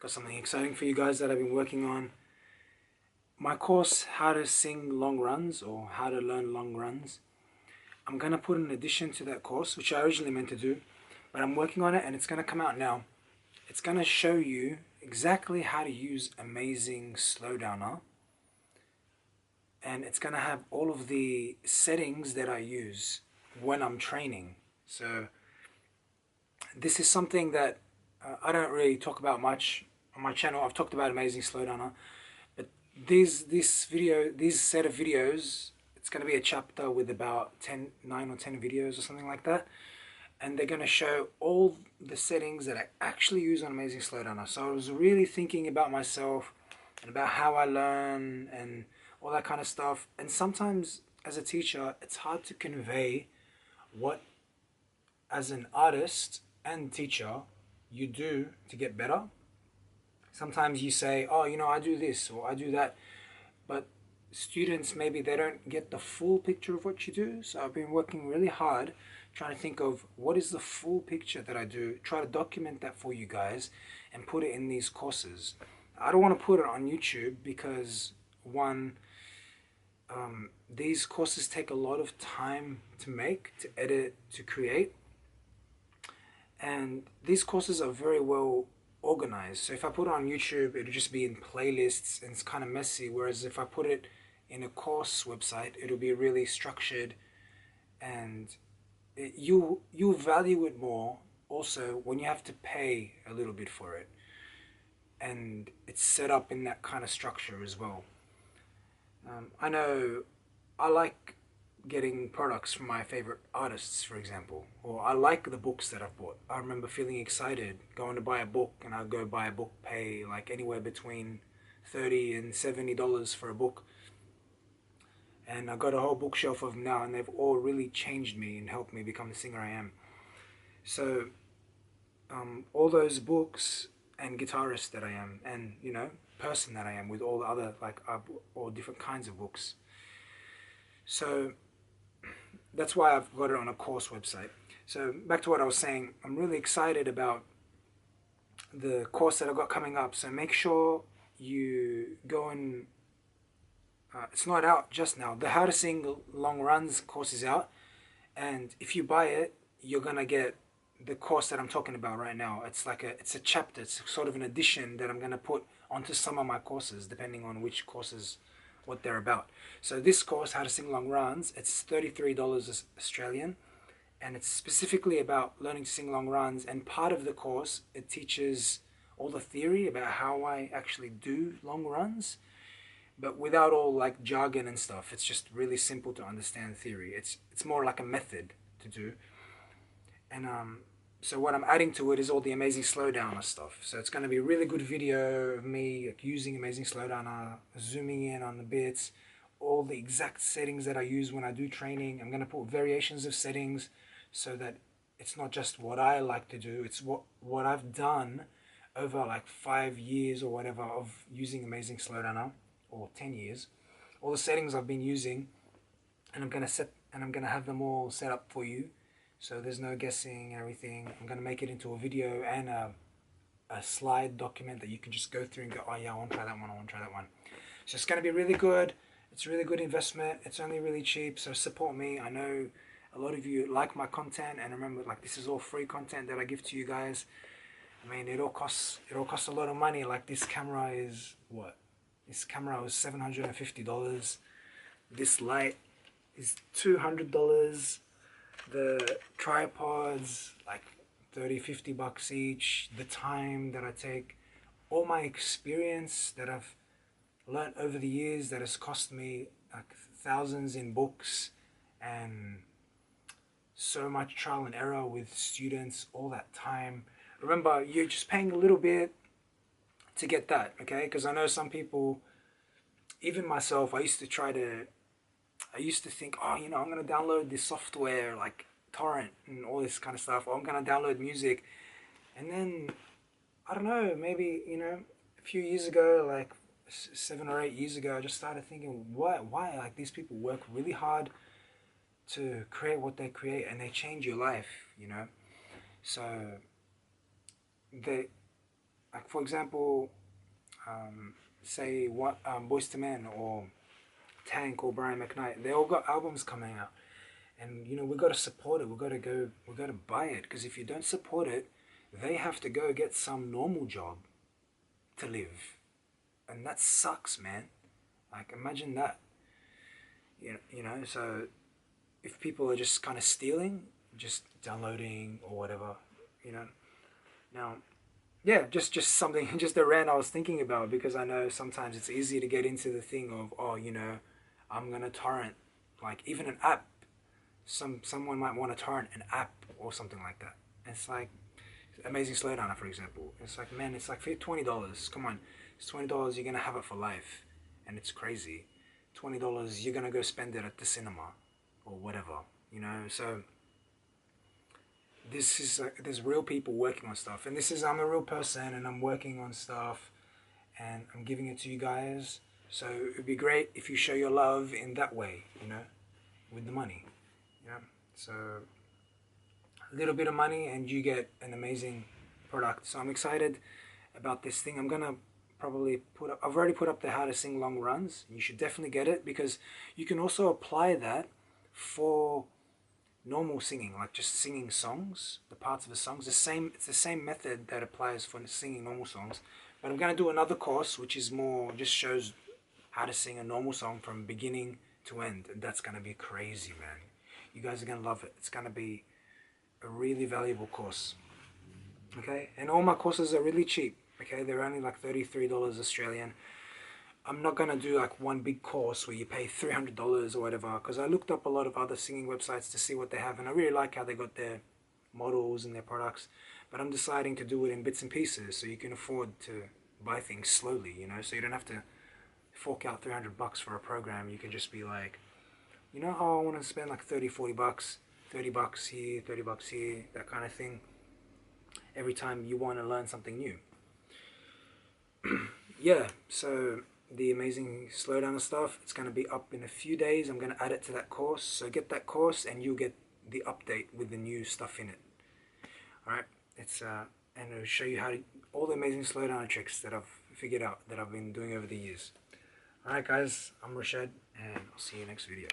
Got something exciting for you guys that I've been working on. My course, How to Sing Long Runs or How to Learn Long Runs. I'm going to put an addition to that course, which I originally meant to do, but I'm working on it and it's going to come out now. It's going to show you exactly how to use Amazing Slowdowner, and it's going to have all of the settings that I use when I'm training. So this is something that I don't really talk about much on my channel. I've talked about Amazing Slowdowner, but this set of videos, it's going to be a chapter with about 9 or 10 videos or something like that, and they're going to show all the settings that I actually use on Amazing Slowdowner. So I was really thinking about myself and about how I learn and all that kind of stuff. And sometimes as a teacher, it's hard to convey what, as an artist and teacher, you do to get better. Sometimes you say, oh, I do this or I do that, but students, maybe they don't get the full picture of what you do. So I've been working really hard trying to think of what is the full picture that I do, try to document that for you guys and put it in these courses. I don't want to put it on YouTube because, one, these courses take a lot of time to make, to edit, to create. And these courses are very well organized. So if I put it on YouTube, it'll just be in playlists and it's kind of messy. Whereas if I put it in a course website, it'll be really structured, and you value it more also when you have to pay a little bit for it. And it's set up in that kind of structure as well. I know I like getting products from my favorite artists, for example, or I like the books that I've bought. I remember feeling excited going to buy a book, and I'd go buy a book, pay like anywhere between $30 and $70 for a book, and I got a whole bookshelf of them now, and they've all really changed me and helped me become the singer I am. So all those books and guitarist that I am, and person that I am, with all the other all different kinds of books. So that's why I've got it on a course website. So back to what I was saying, I'm really excited about the course that I've got coming up. So make sure you go and it's not out just now. The How to Sing Long Runs course is out, and if you buy it, you're gonna get the course that I'm talking about right now. It's a chapter. It's sort of an addition that I'm gonna put onto some of my courses, depending on which courses, what they're about. So this course, How to Sing Long Runs, it's $33 Australian, and it's specifically about learning to sing long runs. And part of the course, it teaches all the theory about how I actually do long runs, but without all like jargon and stuff. It's just really simple to understand theory. It's more like a method to do. And so what I'm adding to it is all the Amazing Slowdowner stuff. So it's going to be a really good video of me using Amazing Slowdowner, zooming in on the bits, all the exact settings that I use when I do training. I'm going to put variations of settings so that it's not just what I like to do, it's what I've done over like 5 years or whatever of using Amazing Slowdowner, or 10 years. All the settings I've been using, and I'm going to have them all set up for you. So there's no guessing and everything. I'm going to make it into a video and a slide document that you can just go through and go, oh yeah, I want to try that one, I want to try that one. So it's going to be really good. It's a really good investment. It's only really cheap, so support me. I know a lot of you like my content, and remember, like, this is all free content that I give to you guys. I mean, it all costs a lot of money. Like, this camera is what? This camera was $750. This light is $200. The tripods, like 30-50 bucks each. The time that I take, all my experience that I've learned over the years, that has cost me like thousands in books and so much trial and error with students, all that time. Remember, you're just paying a little bit to get that, okay? Because I know some people, even myself, I used to think, oh, I'm going to download this software like torrent and all this kind of stuff, or I'm going to download music. And then, I don't know, maybe, a few years ago, like 7 or 8 years ago, I just started thinking, why? Like, these people work really hard to create what they create, and they change your life, So like for example, say what Boyz II Men or Tank or Brian McKnight, they all got albums coming out, and you know we got to support it. We got to buy it, because if you don't support it, they have to go get some normal job to live, and that sucks, man. Like imagine that. You know. So if people are just kind of stealing, just downloading or whatever, you know. Now, yeah, just something, just a rant I was thinking about, because I know sometimes it's easy to get into the thing of, oh, you know, I'm gonna torrent, like even an app. Someone might want to torrent an app or something like that. It's like Amazing Slowdowner, for example. It's like, man, it's like $20. Come on, it's $20. You're gonna have it for life, and it's crazy. $20, you're gonna go spend it at the cinema or whatever, you know. So this is like, there's real people working on stuff, and this is, I'm a real person and I'm working on stuff and I'm giving it to you guys. So it'd be great if you show your love in that way, you know, with the money, you know. So a little bit of money and you get an amazing product. So I'm excited about this thing. I'm gonna probably I've already put up the how to sing long runs. You should definitely get it, because you can also apply that for normal singing, like just singing songs, the parts of the songs. It's the same method that applies for singing normal songs. But I'm gonna do another course which is more, just shows how to sing a normal song from beginning to end, and that's gonna be crazy, man. You guys are gonna love it. It's gonna be a really valuable course. Okay, and all my courses are really cheap. Okay, they're only like $33 Australian. I'm not gonna do like one big course where you pay $300 or whatever, because I looked up a lot of other singing websites to see what they have, and I really like how they got their models and their products. But I'm deciding to do it in bits and pieces, so you can afford to buy things slowly, you know, so you don't have to fork out $300 for a program. You can just be like, you know, oh, I want to spend like 30, 40 bucks, $30 here, $30 here, that kind of thing, every time you want to learn something new. Yeah, so the Amazing Slowdowner stuff, it's going to be up in a few days. I'm going to add it to that course, so get that course and you'll get the update with the new stuff in it. Alright, it's and it'll show you how to, all the Amazing Slowdowner tricks that I've figured out, that I've been doing over the years. Alright guys, I'm Rashad, and I'll see you next video.